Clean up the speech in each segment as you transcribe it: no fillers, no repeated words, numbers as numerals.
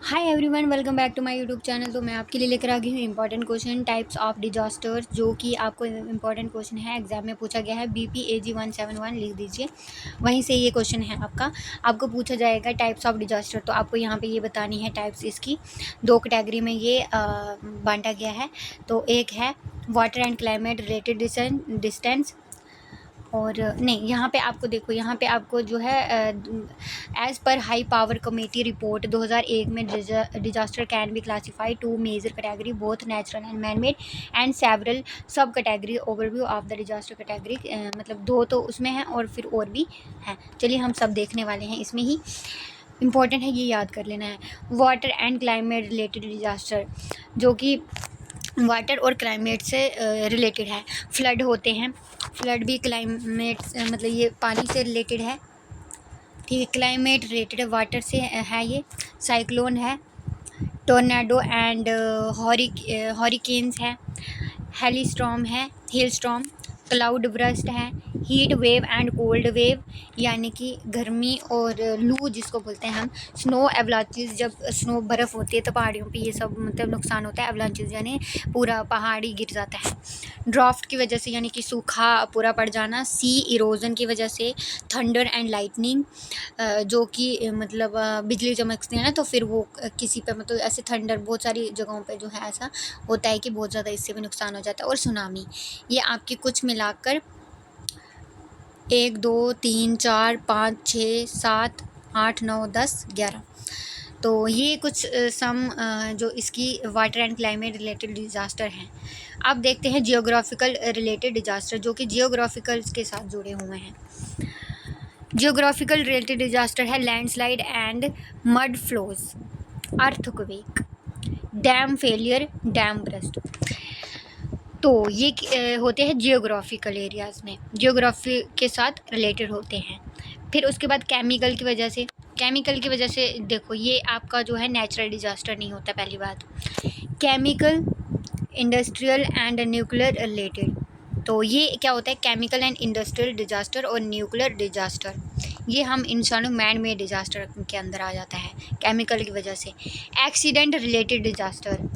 Hi everyone, welcome back to my YouTube channel. तो मैं आपके लिए लेकर आ गई हूँ important question types of disasters, जो कि आपको इंपॉर्टेंट क्वेश्चन है, एग्जाम में पूछा गया है। BPAG 171 लिख दीजिए, वहीं से ये क्वेश्चन है आपका। आपको पूछा जाएगा टाइप्स ऑफ डिजास्टर, तो आपको यहाँ पे ये बतानी है टाइप्स। इसकी दो कैटेगरी में ये बांटा गया है। तो एक है water and climate related distance, और नहीं, यहाँ पे आपको देखो, यहाँ पे आपको जो है as per high power committee report 2001 में disaster can be classify two major category both natural and man made and several sub category overview of the disaster category. मतलब दो तो उसमें हैं और फिर और भी हैं। चलिए हम सब देखने वाले हैं, इसमें ही इम्पॉर्टेंट है, ये याद कर लेना है। Water and climate related disaster, जो कि वाटर और क्लाइमेट से रिलेटेड है। फ्लड होते हैं, फ्लड भी क्लाइमेट मतलब ये पानी से रिलेटेड है, ठीक है। क्लाइमेट रिलेटेड है, वाटर से है ये। साइक्लोन है, टोर्नाडो एंड हॉरिकेन्स है, हेलीस्टॉर्म है, हिलस्टॉर्म, क्लाउड बर्स्ट है, heat wave and cold wave यानी कि गर्मी और लू जिसको बोलते हैं हम। स्नो एवलांचेस, जब स्नो बर्फ़ होती है तो पहाड़ियों पे ये सब मतलब नुकसान होता है। एवलांचेस यानी पूरा पहाड़ी गिर जाता है। ड्राफ्ट की वजह से यानी कि सूखा पूरा पड़ जाना। सी इरोजन की वजह से। थंडर एंड लाइटनिंग, जो कि मतलब बिजली चमकती है ना, तो फिर वो किसी पे मतलब ऐसे थंडर बहुत सारी जगहों पे जो है ऐसा होता है कि बहुत ज़्यादा इससे भी नुकसान हो जाता है। और सुनामी, ये आपकी कुछ मिलाकर 1 2 3 4 5 6 7 8 9 10 11। तो ये कुछ सम जो इसकी water and climate related disaster हैं। अब देखते हैं जियोग्राफिकल रिलेटेड डिज़ास्टर, जो कि जियोग्राफिकल के साथ जुड़े हुए हैं। जियोग्राफिकल रिलेटेड डिज़ास्टर है landslide and mud flows, earthquake, dam failure, dam burst. तो ये होते हैं जियोग्राफिकल एरियाज़ में, जियोग्राफी के साथ रिलेटेड होते हैं। फिर उसके बाद केमिकल की वजह से देखो, ये आपका जो है नेचुरल डिज़ास्टर नहीं होता। पहली बात, chemical, industrial and nuclear related. तो ये क्या होता है, केमिकल एंड इंडस्ट्रियल डिज़ास्टर और न्यूक्लियर डिज़ास्टर, ये हम इंसानों मैन मेड डिज़ास्टर के अंदर आ जाता है केमिकल की वजह से। Accident related disaster,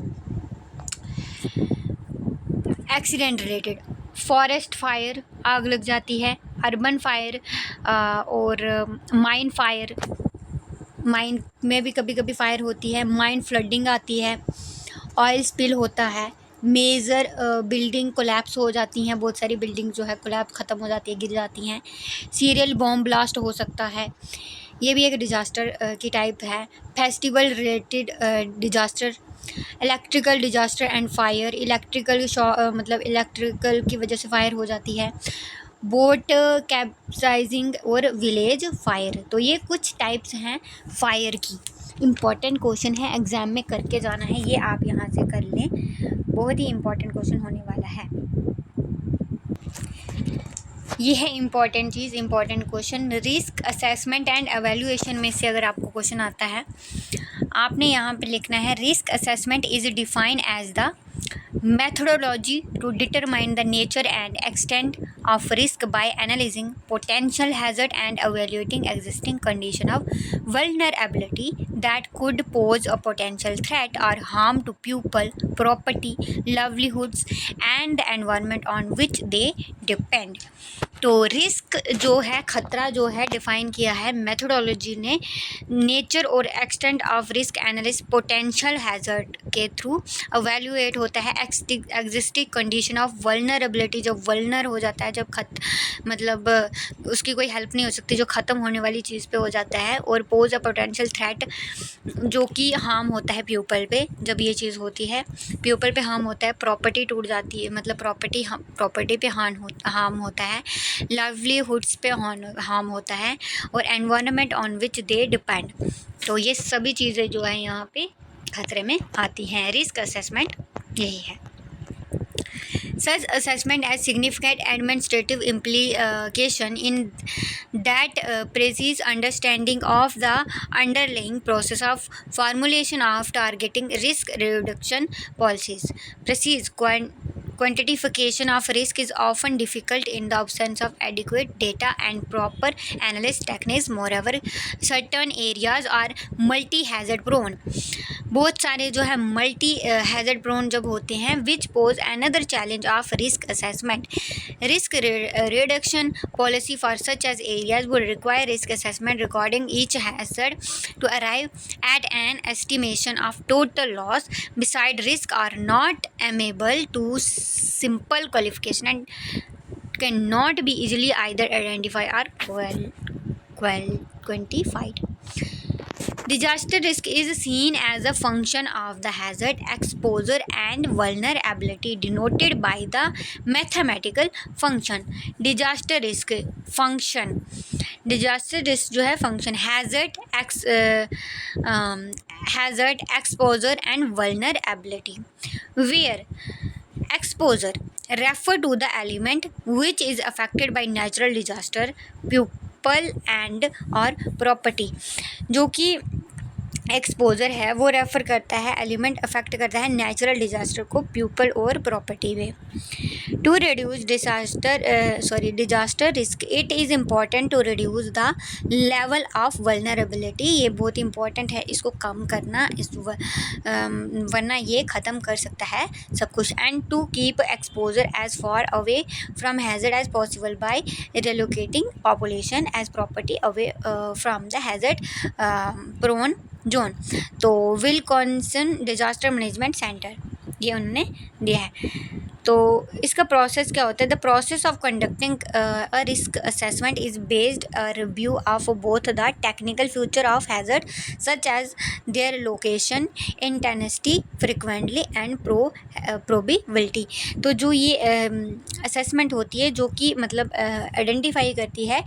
accident related, forest fire, आग लग जाती है। अर्बन फायर और माइन फायर, माइन में भी कभी कभी फायर होती है। माइन फ्लडिंग आती है। ऑयल स्पिल होता है। मेजर बिल्डिंग कोलैप्स हो जाती हैं, बहुत सारी बिल्डिंग जो है कोलैप्स ख़त्म हो जाती है, गिर जाती हैं। सीरियल बॉम्ब ब्लास्ट हो सकता है, ये भी एक डिज़ास्टर की टाइप है। Festival related disaster, electrical disaster and fire, electrical मतलब इलेक्ट्रिकल की वजह से फायर हो जाती है। बोट कैप्साइजिंग और विलेज फायर। तो ये कुछ टाइप्स हैं फायर की। इम्पॉर्टेंट क्वेश्चन है, एग्ज़ाम में करके जाना है, ये आप यहाँ से कर लें, बहुत ही इम्पॉर्टेंट क्वेश्चन होने वाला है। ये है important cheese, important question. Risk assessment and evaluation में से अगर आपको क्वेश्चन आता है, आपने यहाँ पे लिखना है risk assessment is defined as the methodology to determine the nature and extent of risk by analyzing potential hazard and evaluating existing condition of vulnerability that could pose a potential threat or harm to people, property, livelihoods and the environment on which they depend। तो risk जो है, खतरा जो है, define किया है methodology ने nature और extent of risk analysis potential hazard के थ्रू एवेल्यूएट होता है एग्जिस्टिंग कंडीशन ऑफ वल्नरेबिलिटी। जब वल्नर हो जाता है, जब मतलब उसकी कोई हेल्प नहीं हो सकती, जो ख़त्म होने वाली चीज़ पे हो जाता है। और पोज अ पोटेंशियल थ्रेट, जो कि हार्म होता है पीपल पे, जब ये चीज़ होती है पीपल पे हार्म होता है। प्रॉपर्टी टूट जाती है, मतलब प्रॉपर्टी पे हार्म होता है। लाइवलीहुड्स पे हार्म होता है। और environment on which they depend. तो ये सभी चीज़ें जो है यहाँ पे खतरे में आती हैं। रिस्क असेसमेंट यही है। Such assessment has significant administrative implication in that precise understanding of the underlying process of formulation of targeting risk reduction policies, precise Quantification of risk is often difficult in the absence of adequate data and proper analysis techniques. Moreover, certain areas are multi-hazard prone. बहुत सारे जो है multi hazard prone जब होते हैं, which pose another challenge of risk assessment. Risk reduction policy for such as areas would require risk assessment recording each hazard to arrive at an estimation of total loss. Beside risk are not amenable to simple qualification and cannot be easily either identified or quantified. Disaster risk is seen as a function of the hazard, exposure and vulnerability denoted by the mathematical function. Disaster risk function. Disaster risk जो है function hazard, exposure and vulnerability. Where exposure refer to the element which is affected by natural disaster, people and or property. जो कि exposure है वो refer करता है, element affect करता है नेचुरल डिज़ास्टर को, पीपल और प्रॉपर्टी में. To reduce disaster risk it is important to reduce the level of vulnerability. ये बहुत इंपॉर्टेंट है इसको कम करना, वरना ये ख़त्म कर सकता है सब कुछ. And to keep exposure as far away from hazard as possible by relocating population as property away from the hazard prone zone. तो विल्कॉन्सन डिज़ास्टर मैनेजमेंट सेंटर ये उन्होंने दिया है. तो इसका प्रोसेस क्या होता है? The process of conducting a risk assessment is based a review of both the technical future of hazard such as their location, intensity, frequently and probability. तो जो ये असेसमेंट होती है जो कि मतलब आइडेंटिफाई करती है,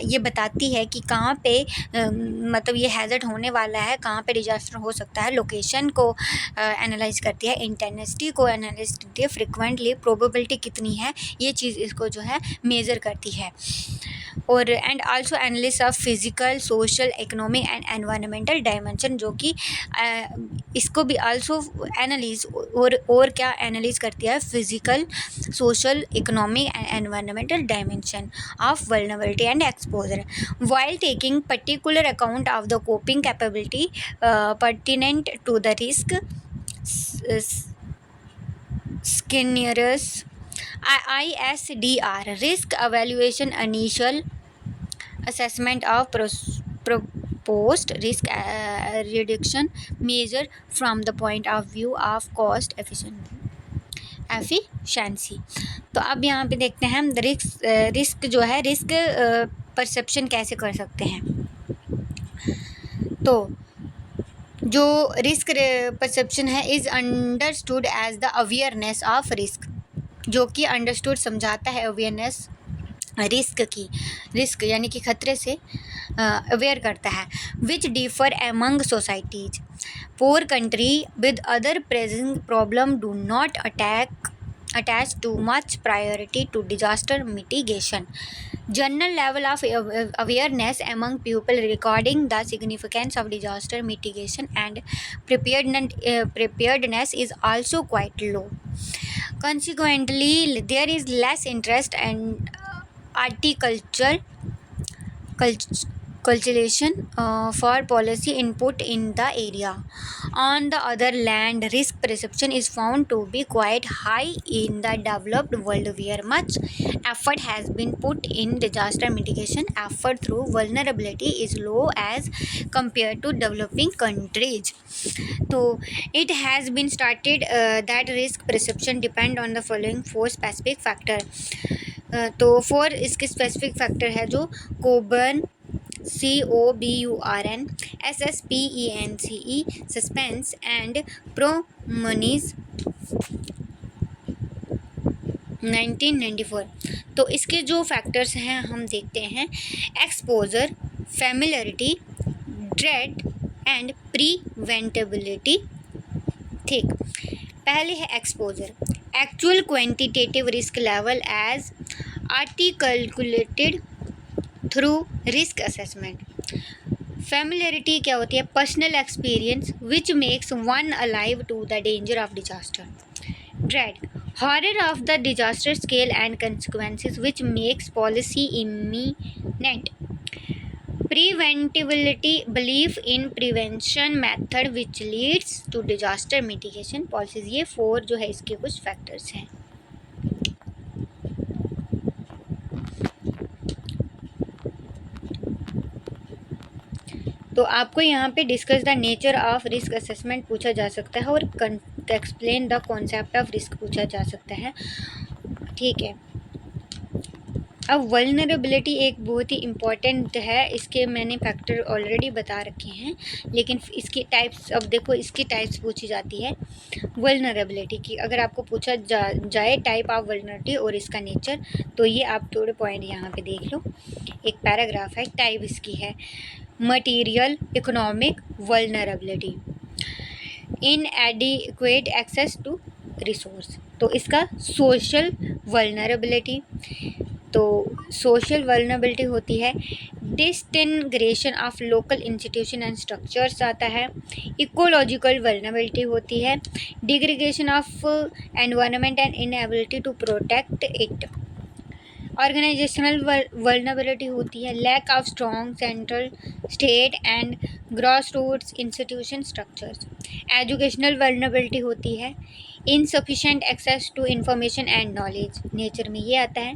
ये बताती है कि कहाँ पे मतलब ये हैज़र्ड होने वाला है, कहाँ पे डिजास्टर हो सकता है. लोकेशन को एनालाइज करती है, इंटेंसिटी को एनालाइज करती है, फ्रिक्वेंटली प्रोबेबिलिटी कितनी है, ये चीज़ इसको जो है मेज़र करती है. और and also analysis of physical, social, economic and environmental dimension, जो कि इसको भी आल्सो एनालिज और क्या एनालिज करती है? Physical, social, economic and environmental dimension of vulnerability and exposure while taking particular account of the coping capability pertinent to the risk scenarios. ISDR risk evaluation initial assessment of proposed risk reduction measure from the point of view of cost efficiency. तो अब यहाँ पे देखते हैं हम risk जो है, risk perception कैसे कर सकते हैं. तो जो रिस्क परसेप्शन है is understood as the awareness of risk, जो कि अंडरस्टूड समझाता है अवेयरनेस रिस्क की, रिस्क यानी कि खतरे से अवेयर करता है. Which differ among societies. Poor country with other present problem do not attach too much priority to disaster mitigation. General level of awareness among people regarding the significance of disaster mitigation and preparedness is also quite low. Consequently, there is less interest and cultivation for policy input in the area. On the other hand, risk perception is found to be quite high in the developed world, where much effort has been put in disaster mitigation. Effort through vulnerability is low as compared to developing countries. So it has been stated that risk perception depend on the following 4 specific factor. तो 4 इसके specific factor है जो Coburn, COBURN, SSPENCE, Spence and प्रोमनीज 1994. तो इसके जो factors हैं हम देखते हैं. Exposure, familiarity, dread and preventability. ठीक, पहले है exposure. Actual quantitative risk level as articulated through risk assessment. Familiarity क्या होती है? Personal experience which makes one alive to the danger of disaster. Dread, Horror of the disaster scale and consequences which makes policy imminent. Preventability, belief in prevention method which leads to disaster mitigation policies. ये 4 जो है इसके कुछ factors हैं. तो आपको यहाँ पे discuss the nature of risk assessment पूछा जा सकता है और explain the concept of risk पूछा जा सकता है. ठीक है. अब वल्नरेबिलिटी एक बहुत ही इम्पॉर्टेंट है. इसके मैंने फैक्टर ऑलरेडी बता रखे हैं, लेकिन इसकी टाइप्स अब देखो, इसकी टाइप्स पूछी जाती है वल्नरेबिलिटी की. अगर आपको पूछा जाए टाइप ऑफ वल्नरेबिलिटी और इसका नेचर, तो ये आप थोड़े पॉइंट यहाँ पे देख लो. एक पैराग्राफ है, टाइप इसकी है material economic vulnerability, inadequate access to resource. तो इसका सोशल वल्नरेबिलिटी, तो सोशल वल्नरेबिलिटी होती है disintegration of local institution and structures आता है. इकोलॉजिकल वल्नरेबिलिटी होती है degradation of environment and inability to protect it. Organisational vulnerability होती है lack of strong central state and grass roots institution structures. Educational vulnerability होती है insufficient access to information and knowledge. Nature में ये आता है.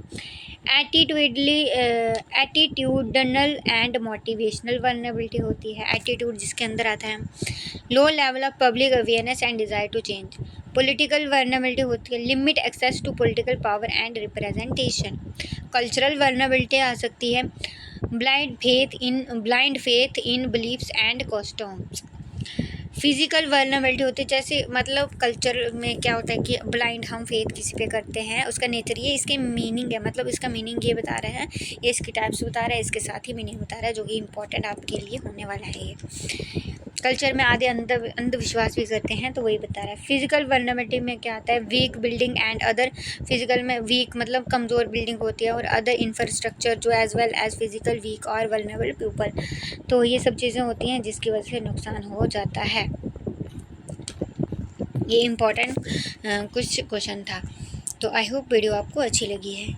एटीट्यूडनल एंड मोटिवेशनल वल्नरेबिलिटी होती है. एटीट्यूड जिसके अंदर आता है low level of public awareness and desire to change. Political vulnerability होती है limit access to political power and representation. Cultural vulnerability आ सकती है blind faith in beliefs and customs. Physical vulnerability होती है जैसे मतलब कल्चर में क्या होता है कि ब्लाइंड हम फेथ किसी पे करते हैं, उसका नेचर ये इसके मीनिंग है, मतलब इसका मीनिंग ये बता रहा है, ये इसकी टाइप्स बता रहा है, इसके साथ ही मीनिंग बता रहा है, जो कि इम्पोर्टेंट आपके लिए होने वाला है. ये कल्चर में आधे अंधविश्वास भी करते हैं, तो वही बता रहा है. फिजिकल वल्नरेबिलिटी में क्या आता है weak building and other. Physical में वीक मतलब कमज़ोर बिल्डिंग होती है और अदर इंफ्रास्ट्रक्चर जो as well as physical weak और वल्नरेबल पीपल. तो ये सब चीज़ें होती हैं जिसकी वजह से नुकसान हो जाता है. ये इम्पोर्टेंट कुछ क्वेश्चन था. तो आई होप वीडियो आपको अच्छी लगी है.